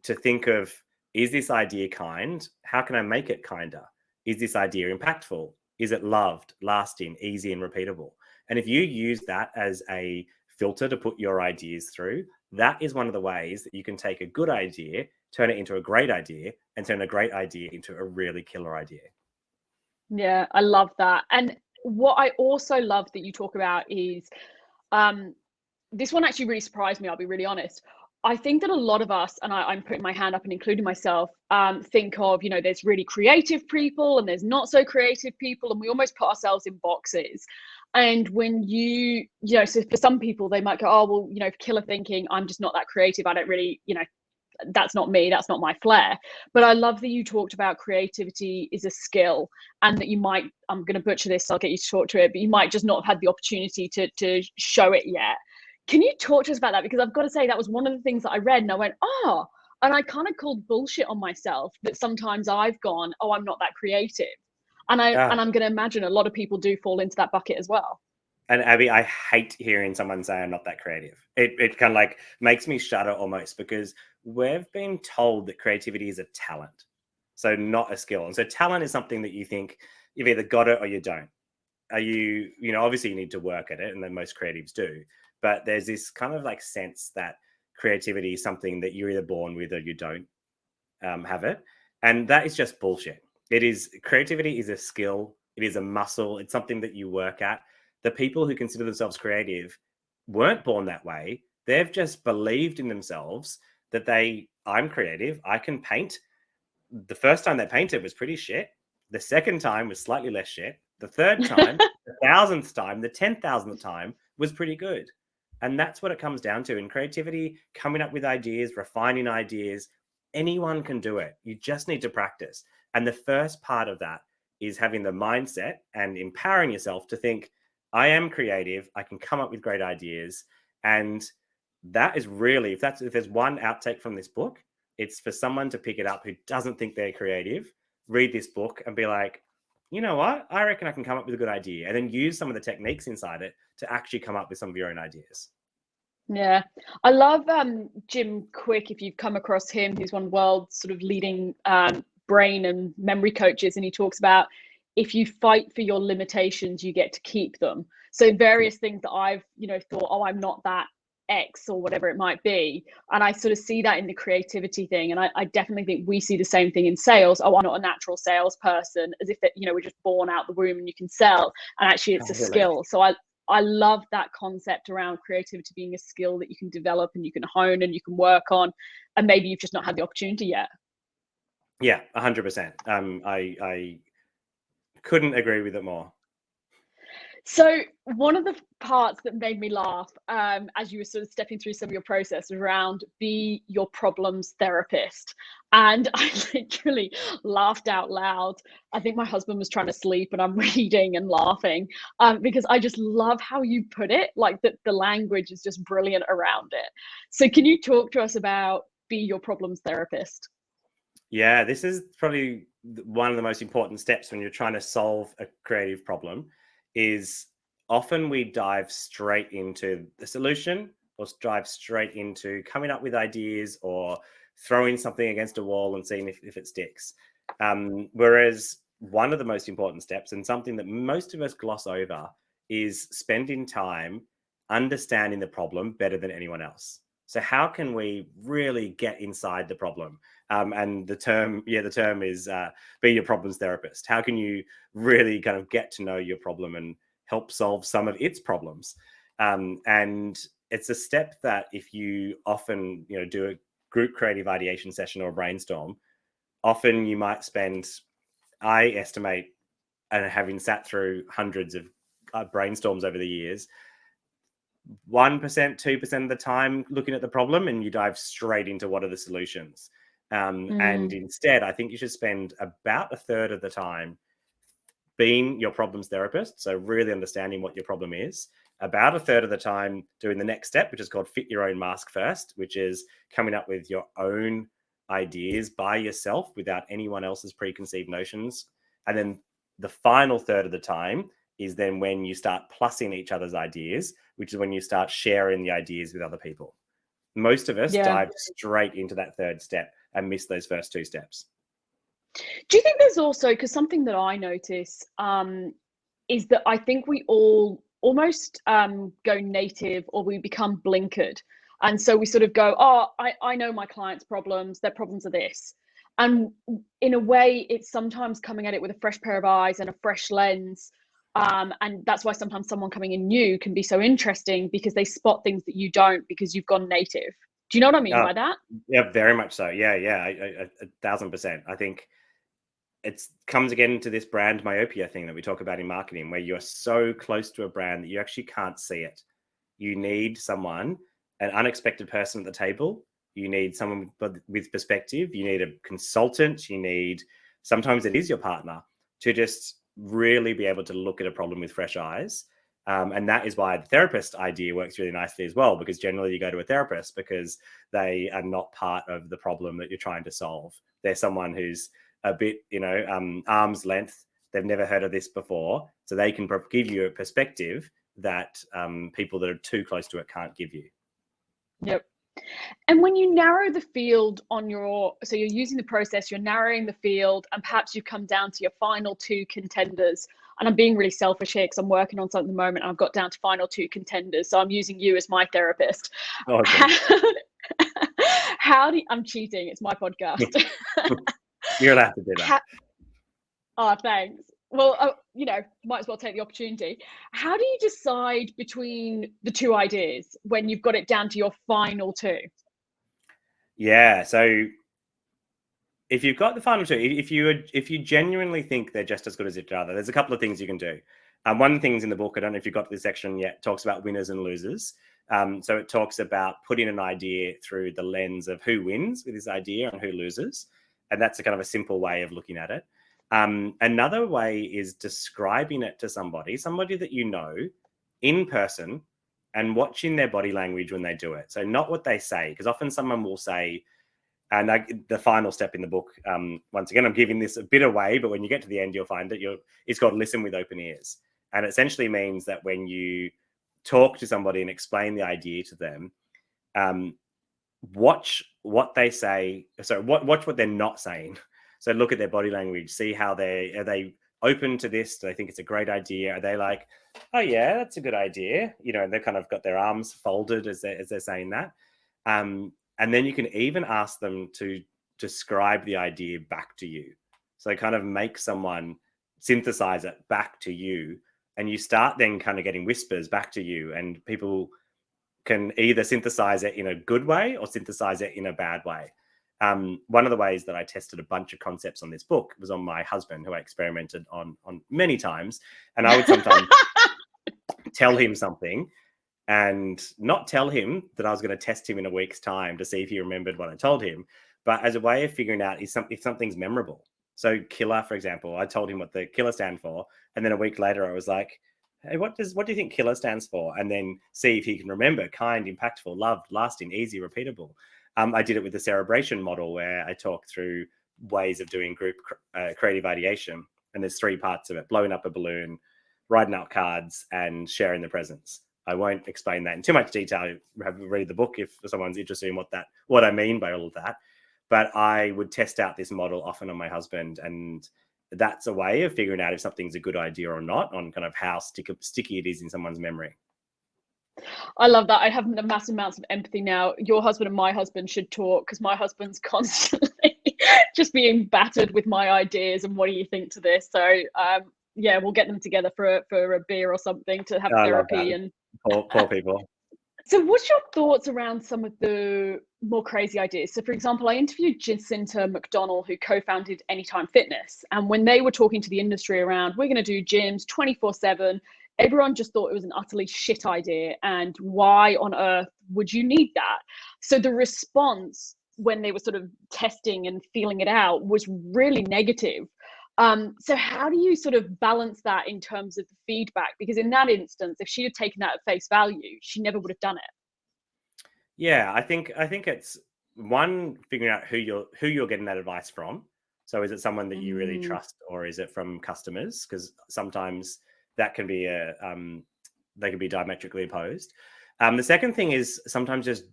to think of, is this idea kind? How can I make it kinder? Is this idea impactful? Is it loved, lasting, easy, and repeatable? And if you use that as a filter to put your ideas through, that is one of the ways that you can take a good idea, turn it into a great idea, and turn a great idea into a really killer idea. Yeah, I love that. And what I also love that you talk about is, this one actually really surprised me, I'll be really honest. I think that a lot of us, and I'm putting my hand up and including myself, think of, there's really creative people and there's not so creative people, and we almost put ourselves in boxes. And when so for some people, they might go, oh, well, Killer Thinking, I'm just not that creative. I don't really, that's not me, that's not my flair. But I love that you talked about creativity is a skill, and that you might, I'm going to butcher this, so I'll get you to talk to it, but you might just not have had the opportunity to show it yet. Can you talk to us about that? Because I've got to say, that was one of the things that I read and I went, oh, and I kind of called bullshit on myself that sometimes I've gone, oh, I'm not that creative. And I'm going to imagine a lot of people do fall into that bucket as well. And Abby, I hate hearing someone say I'm not that creative. It kind of like makes me shudder almost, because we've been told that creativity is a talent, so not a skill. And so talent is something that you think you've either got it or you don't. Are you, obviously you need to work at it, and then most creatives do. But there's this kind of like sense that creativity is something that you're either born with or you don't have it. And that is just bullshit. Creativity is a skill. It is a muscle. It's something that you work at. The people who consider themselves creative weren't born that way. They've just believed in themselves that I'm creative. I can paint. The first time they painted was pretty shit. The second time was slightly less shit. The third time, the 1,000th time, the 10,000th time was pretty good. And that's what it comes down to. In creativity, coming up with ideas, refining ideas, anyone can do it. You just need to practice. And the first part of that is having the mindset and empowering yourself to think, I am creative. I can come up with great ideas. And that is really, if there's one outtake from this book, it's for someone to pick it up who doesn't think they're creative, read this book and be like, you know what? I reckon I can come up with a good idea, and then use some of the techniques inside it to actually come up with some of your own ideas. Yeah. I love Jim Quick, if you've come across him, who's one of the world's sort of leading brain and memory coaches. And he talks about, if you fight for your limitations, you get to keep them. So various things that I've, thought, oh, I'm not that X or whatever it might be. And I sort of see that in the creativity thing. And I definitely think we see the same thing in sales. Oh, I'm not a natural salesperson, as if that, we're just born out the womb and you can sell. And actually it's a skill. So I love that concept around creativity being a skill that you can develop and you can hone and you can work on. And maybe you've just not had the opportunity yet. Yeah, 100%. I couldn't agree with it more. So one of the parts that made me laugh as you were sort of stepping through some of your process was around be your problems therapist. And I literally laughed out loud. I think my husband was trying to sleep and I'm reading and laughing because I just love how you put it. Like the language is just brilliant around it. So can you talk to us about be your problems therapist? Yeah, this is probably one of the most important steps when you're trying to solve a creative problem. Is often we dive straight into the solution, or dive straight into coming up with ideas, or throwing something against a wall and seeing if it sticks. Whereas one of the most important steps, and something that most of us gloss over, is spending time understanding the problem better than anyone else. So how can we really get inside the problem? And the term is be your problems therapist. How can you really kind of get to know your problem and help solve some of its problems? And it's a step that if you often, do a group creative ideation session or a brainstorm, often you might spend, I estimate, and having sat through hundreds of brainstorms over the years, 1%, 2% of the time looking at the problem, and you dive straight into what are the solutions. And instead, I think you should spend about a third of the time being your problems therapist. So really understanding what your problem is. About a third of the time doing the next step, which is called fit your own mask first, which is coming up with your own ideas by yourself without anyone else's preconceived notions. And then the final third of the time is then when you start plussing each other's ideas, which is when you start sharing the ideas with other people. Most of us dive straight into that third step and miss those first two steps. Do you think there's also, because something that I notice is that I think we all almost go native, or we become blinkered. And so we sort of go, oh, I know my clients' problems, their problems are this. And in a way, it's sometimes coming at it with a fresh pair of eyes and a fresh lens. And that's why sometimes someone coming in new can be so interesting, because they spot things that you don't, because you've gone native. Do you know what I mean by that? Yeah, very much so. Yeah, 1,000%. I think it comes again to this brand myopia thing that we talk about in marketing, where you're so close to a brand that you actually can't see it. You need someone, an unexpected person at the table. you need someone with perspective, you need a consultant, sometimes it is your partner, to just really be able to look at a problem with fresh eyes. And that is why the therapist idea works really nicely as well, because generally you go to a therapist because they are not part of the problem that you're trying to solve. They're someone who's a bit, arm's length. They've never heard of this before. So they can give you a perspective that people that are too close to it can't give you. Yep. And when you narrow the field so you're using the process, you're narrowing the field, and perhaps you come down to your final 2 contenders. And I'm being really selfish here because I'm working on something at the moment and I've got down to final 2 contenders. So I'm using you as my therapist. Awesome. I'm cheating. It's my podcast. You're allowed to do that. Thanks. Well, might as well take the opportunity. How do you decide between the 2 ideas when you've got it down to your final 2? Yeah. So if you've got the final 2, if you genuinely think they're just as good as each other, there's a couple of things you can do. One of the things in the book, I don't know if you've got to this section yet, talks about winners and losers. So it talks about putting an idea through the lens of who wins with this idea and who loses. And that's a kind of a simple way of looking at it. Another way is describing it to somebody that you know in person and watching their body language when they do it. So not what they say, because often someone will say, and the final step in the book, once again, I'm giving this a bit away, but when you get to the end, you'll find that it's called listen with open ears. And it essentially means that when you talk to somebody and explain the idea to them, watch what they say. So watch what they're not saying. So look at their body language, see how are they open to this? Do they think it's a great idea? Are they like, oh yeah, that's a good idea? And they've kind of got their arms folded as they're saying that. And then you can even ask them to describe the idea back to you. So kind of make someone synthesize it back to you. And you start then kind of getting whispers back to you. And people can either synthesize it in a good way or synthesize it in a bad way. One of the ways that I tested a bunch of concepts on this book was on my husband, who I experimented on many times. And I would sometimes tell him something and not tell him that I was going to test him in a week's time to see if he remembered what I told him, but as a way of figuring out if something's memorable. So killer, for example, I told him what the killer stand for. And then a week later, I was like, hey, what do you think killer stands for? And then see if he can remember: kind, impactful, loved, lasting, easy, repeatable. I did it with the cerebration model, where I talk through ways of doing group creative ideation. And there's 3 parts of it: blowing up a balloon, writing out cards, and sharing the presents. I won't explain that in too much detail. Have read the book if someone's interested in what I mean by all of that. But I would test out this model often on my husband, and that's a way of figuring out if something's a good idea or not, on kind of how sticky it is in someone's memory. I love that. I have massive amounts of empathy now. Your husband and my husband should talk, because my husband's constantly just being battered with my ideas and what do you think to this? So yeah, we'll get them together for a beer or something to have therapy. And poor people. So what's your thoughts around some of the more crazy ideas? So for example, I interviewed Jacinta McDonald, who co-founded Anytime Fitness. And when they were talking to the industry around, we're going to do gyms 24/7, everyone just thought it was an utterly shit idea. And why on earth would you need that? So the response when they were sort of testing and feeling it out was really negative. So how do you sort of balance that in terms of the feedback? Because in that instance, if she had taken that at face value, she never would have done it. Yeah, I think it's one, figuring out who you're getting that advice from. So is it someone that you really trust, or is it from customers? Because sometimes that can be they can be diametrically opposed. The second thing is sometimes just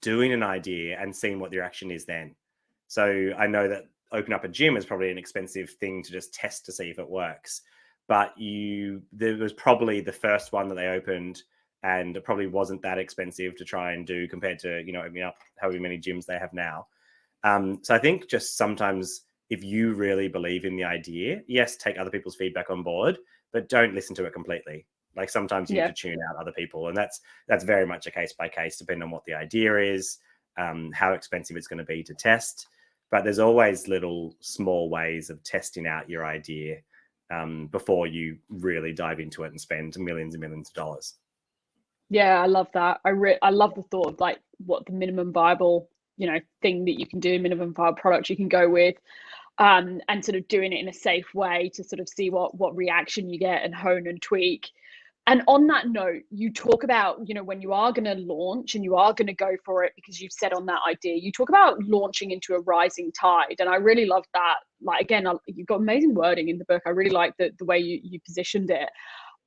doing an idea and seeing what the reaction is then. So I know that open up a gym is probably an expensive thing to just test to see if it works, but there was probably the first one that they opened, and it probably wasn't that expensive to try and do compared to opening up however many gyms they have now. So I think just sometimes, if you really believe in the idea, yes, take other people's feedback on board, but don't listen to it completely. Like sometimes you need to tune out other people, and that's very much a case by case, depending on what the idea is, how expensive it's going to be to test. But there's always little small ways of testing out your idea before you really dive into it and spend millions and millions of dollars. Yeah, I love that. I love the thought of like what the minimum viable thing that you can do, minimum viable product you can go with, and sort of doing it in a safe way to sort of see what reaction you get and hone and tweak. And on that note, you talk about, when you are going to launch and you are going to go for it because you've set on that idea, you talk about launching into a rising tide. And I really love that. Like, again, you've got amazing wording in the book. I really like the way you positioned it.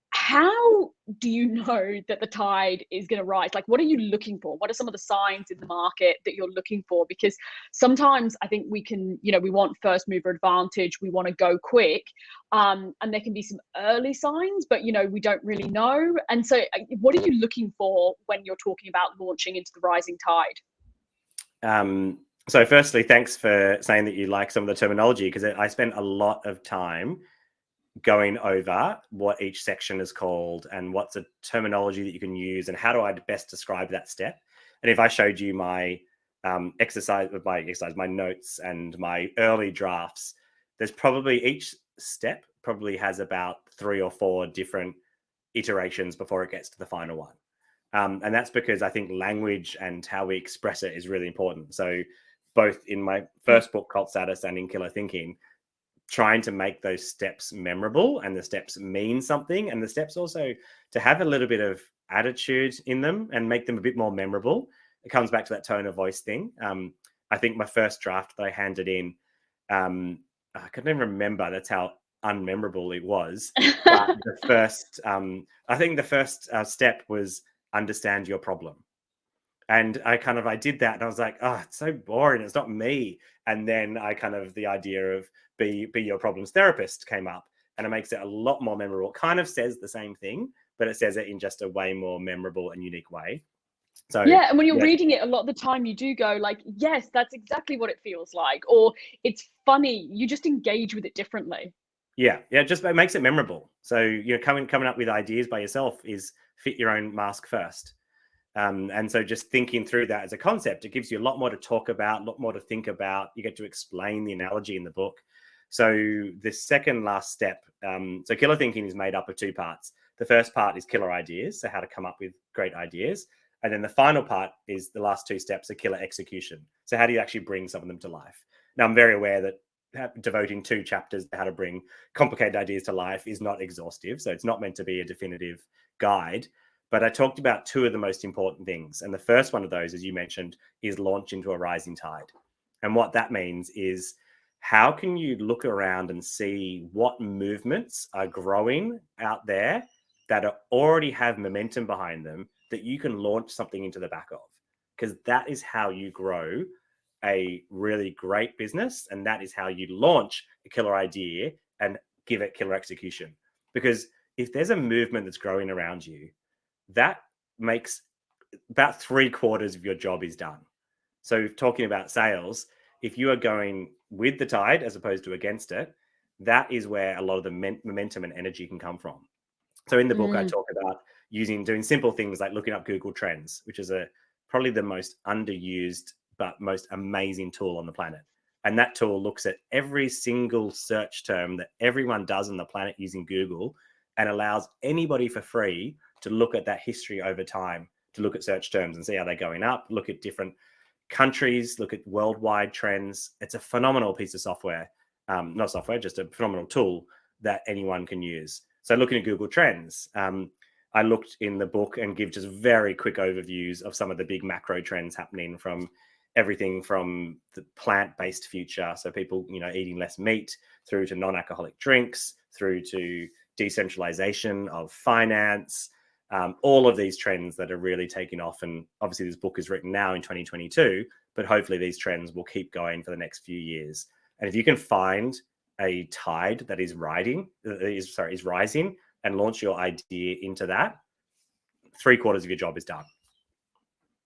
How do you know that the tide is going to rise? Like, what are you looking for? What are some of the signs in the market that you're looking for? because sometimes I think we can, we want first mover advantage, we want to go quick, and there can be some early signs, but we don't really know. And so what are you looking for when you're talking about launching into the rising tide? So firstly, thanks for saying that you like some of the terminology, because I spent a lot of time going over what each section is called and what's a terminology that you can use and how do I best describe that step. And if I showed you my my notes and my early drafts, there's probably each step probably has about 3 or 4 different iterations before it gets to the final one. And that's because I think language and how we express it is really important. So both in my first book, Cult Status, and in Killer Thinking, trying to make those steps memorable, and the steps mean something, and the steps also to have a little bit of attitude in them and make them a bit more memorable. It comes back to that tone of voice thing. I think my first draft that I handed in, I couldn't even remember. That's how unmemorable it was. But I think the first step was understand your problem. And I did that, and I was like, oh, it's so boring. It's not me. And then the idea of be your problems therapist came up, and it makes it a lot more memorable. It kind of says the same thing, but it says it in just a way more memorable and unique way. So yeah, and when you're reading it, a lot of the time you do go like, yes, that's exactly what it feels like, or it's funny. You just engage with it differently. Yeah, just it makes it memorable. So coming up with ideas by yourself is fit your own mask first. And so just thinking through that as a concept, it gives you a lot more to talk about, a lot more to think about. You get to explain the analogy in the book. So the second last step, so killer thinking is made up of 2 parts. The first part is killer ideas, so how to come up with great ideas. And then the final part is the last 2 steps are killer execution. So how do you actually bring some of them to life? Now, I'm very aware that devoting 2 chapters to how to bring complicated ideas to life is not exhaustive. So it's not meant to be a definitive guide. But I talked about 2 of the most important things. And the first one of those, as you mentioned, is launch into a rising tide. And what that means is, how can you look around and see what movements are growing out there that already have momentum behind them that you can launch something into the back of? Because that is how you grow a really great business. And that is how you launch a killer idea and give it killer execution. Because if there's a movement that's growing around you, that makes about 3/4 of your job is done. So talking about sales, if you are going with the tide as opposed to against it, that is where a lot of the momentum and energy can come from. So in the book, I talk about doing simple things like looking up Google Trends, which is probably the most underused but most amazing tool on the planet. And that tool looks at every single search term that everyone does on the planet using Google, and allows anybody for free to look at that history over time, to look at search terms and see how they're going up, look at different countries, look at worldwide trends. It's a phenomenal piece of software, not software, just a phenomenal tool that anyone can use. So looking at Google Trends, I looked in the book and give just very quick overviews of some of the big macro trends happening, from everything from the plant-based future, so people, eating less meat, through to non-alcoholic drinks, through to decentralization of finance, all of these trends that are really taking off. And obviously this book is written now in 2022, but hopefully these trends will keep going for the next few years. And if you can find a tide that is rising and launch your idea into that, 3/4 of your job is done.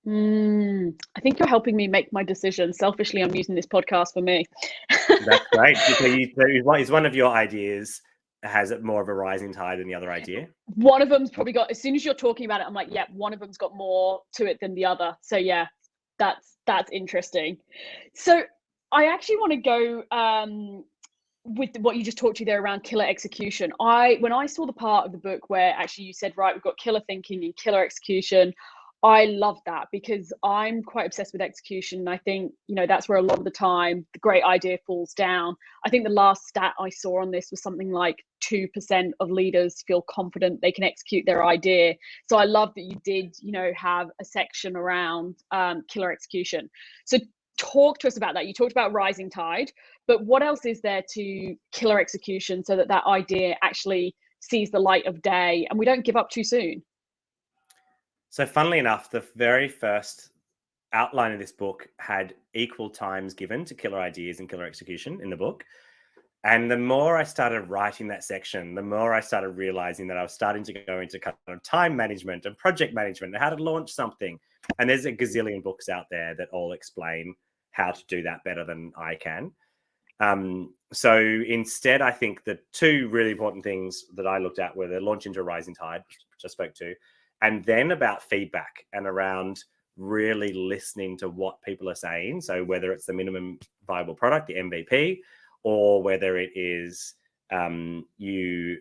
I think you're helping me make my decision. Selfishly, I'm using this podcast for me. That's great. Is one of your ideas, has it more of a rising tide than the other idea? One of them's probably got, as soon as you're talking about it, I'm like, yeah, one of them's got more to it than the other. So yeah, that's interesting. So I actually want to go with what you just talked to there around killer execution. When I saw the part of the book where actually you said, right, we've got killer thinking and killer execution, I love that, because I'm quite obsessed with execution. I think, that's where a lot of the time the great idea falls down. I think the last stat I saw on this was something like 2% of leaders feel confident they can execute their idea. So I love that you did, have a section around killer execution. So talk to us about that. You talked about rising tide, but what else is there to killer execution so that that idea actually sees the light of day and we don't give up too soon? So funnily enough, the very first outline of this book had equal times given to killer ideas and killer execution in the book. And the more I started writing that section, the more I started realizing that I was starting to go into kind of time management and project management and how to launch something. And there's a gazillion books out there that all explain how to do that better than I can. So instead, I think the two really important things that I looked at were the launch into a rising tide, which I spoke to, and then about feedback and around really listening to what people are saying. So whether it's the minimum viable product, the MVP, or whether it is you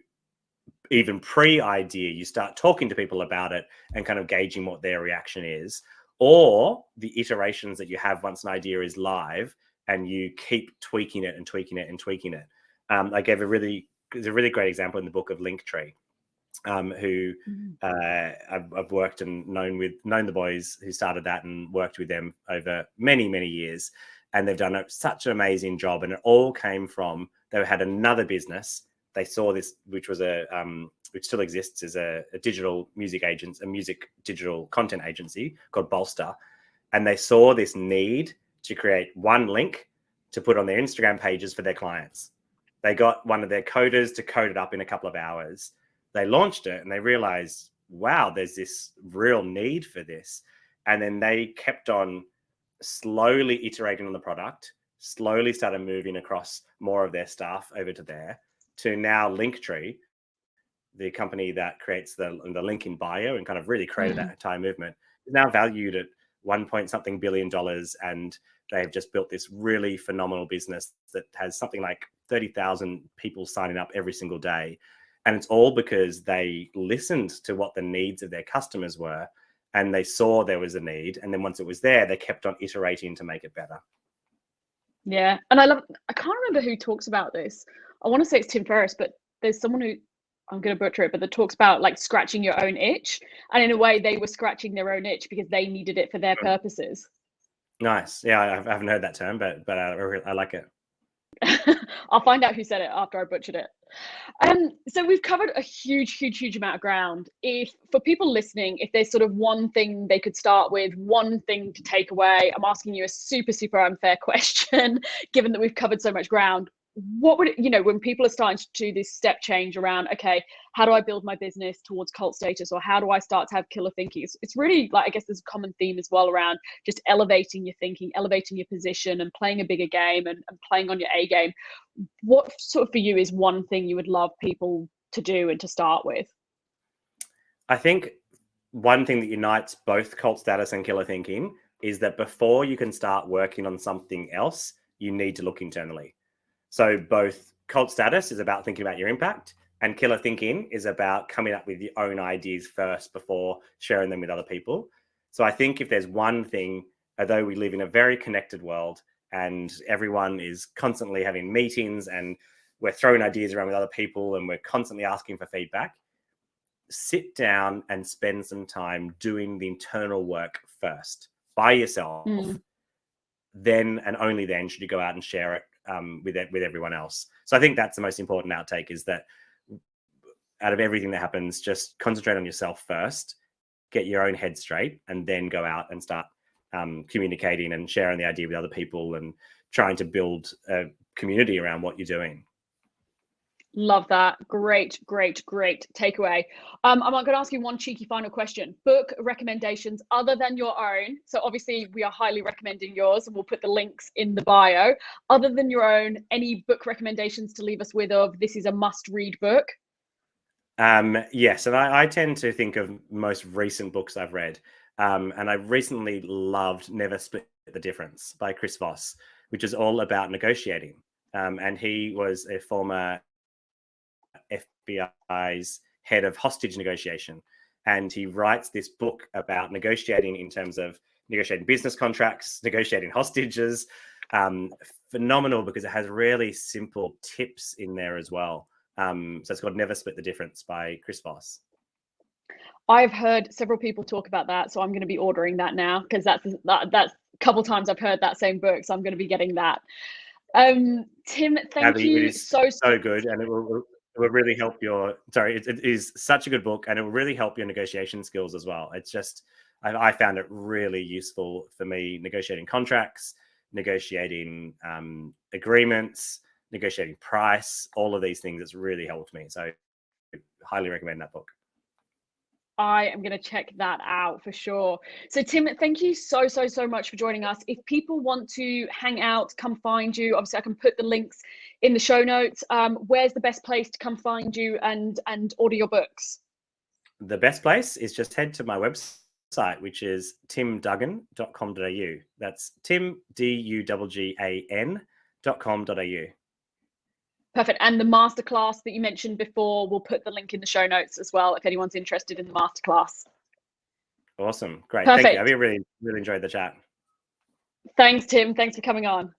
even pre-idea, you start talking to people about it and kind of gauging what their reaction is, or the iterations that you have once an idea is live and you keep tweaking it and tweaking it and tweaking it. I gave there's a really great example in the book of Linktree, who I've worked and known the boys who started that and worked with them over many, many years. And they've done such an amazing job. And it all came from, they had another business. They saw this, which was which still exists, as a digital music digital content agency called Bolster. And they saw this need to create one link to put on their Instagram pages for their clients. They got one of their coders to code it up in a couple of hours. They launched it and they realized, wow, there's this real need for this. And then they kept on slowly iterating on the product, slowly started moving across more of their staff over to there, to now Linktree, the company that creates the link in bio and kind of really created that entire movement, is now valued at $1 billion, and they've just built this really phenomenal business that has something like 30,000 people signing up every single day. And it's all because they listened to what the needs of their customers were, and they saw there was a need. And then once it was there, they kept on iterating to make it better. Yeah. And I can't remember who talks about this. I want to say it's Tim Ferriss, but there's someone who, I'm going to butcher it, but that talks about like scratching your own itch. And in a way, they were scratching their own itch because they needed it for their purposes. Nice. Yeah, I haven't heard that term, but I like it. I'll find out who said it after I butchered it. So we've covered a huge amount of ground. If for people listening, if there's sort of one thing they could start with, one thing to take away, I'm asking you a super unfair question, given that we've covered so much ground. What would it, when people are starting to do this step change around, okay, how do I build my business towards cult status, or how do I start to have killer thinking? It's really like, I guess there's a common theme as well around just elevating your thinking, elevating your position, and playing a bigger game and playing on your A game. What sort of for you is one thing you would love people to do and to start with? I think one thing that unites both cult status and killer thinking is that before you can start working on something else, you need to look internally. So both cult status is about thinking about your impact, and killer thinking is about coming up with your own ideas first before sharing them with other people. So I think if there's one thing, although we live in a very connected world and everyone is constantly having meetings and we're throwing ideas around with other people and we're constantly asking for feedback, sit down and spend some time doing the internal work first by yourself. Then and only then should you go out and share it with everyone else. So I think that's the most important outtake, is that out of everything that happens, just concentrate on yourself first, get your own head straight, and then go out and start communicating and sharing the idea with other people and trying to build a community around what you're doing. Love that. Great takeaway. I'm going to ask you one cheeky final question. Book recommendations other than your own. So obviously we are highly recommending yours, and we'll put the links in the bio. Other than your own, any book recommendations to leave us with of this is a must-read book? Yes, and I tend to think of most recent books I've read. And I recently loved Never Split the Difference by Chris Voss, which is all about negotiating. And he was a former FBI's head of hostage negotiation. and he writes this book about negotiating in terms of negotiating business contracts, negotiating hostages. Phenomenal, because it has really simple tips in there as well. So it's called Never Split the Difference by Chris Voss. I've heard several people talk about that, so I'm going to be ordering that now, because that's a couple times I've heard that same book, so I'm going to be getting that. Tim, thank Abby, you it is so good, and it will really help your. Sorry, it is such a good book, and it will really help your negotiation skills as well. It's just I found it really useful for me negotiating contracts, negotiating agreements, negotiating price, all of these things. It's really helped me. So I highly recommend that book. I am going to check that out for sure. So Tim, thank you so much for joining us. If people want to hang out, come find you, obviously I can put the links in the show notes. Where's the best place to come find you and order your books? The best place is just head to my website, which is timduggan.com.au. That's timduggan.com.au. Perfect. And the masterclass that you mentioned before, we'll put the link in the show notes as well if anyone's interested in the masterclass. Awesome. Great. Perfect. Thank you. I really enjoyed the chat. Thanks, Tim. Thanks for coming on.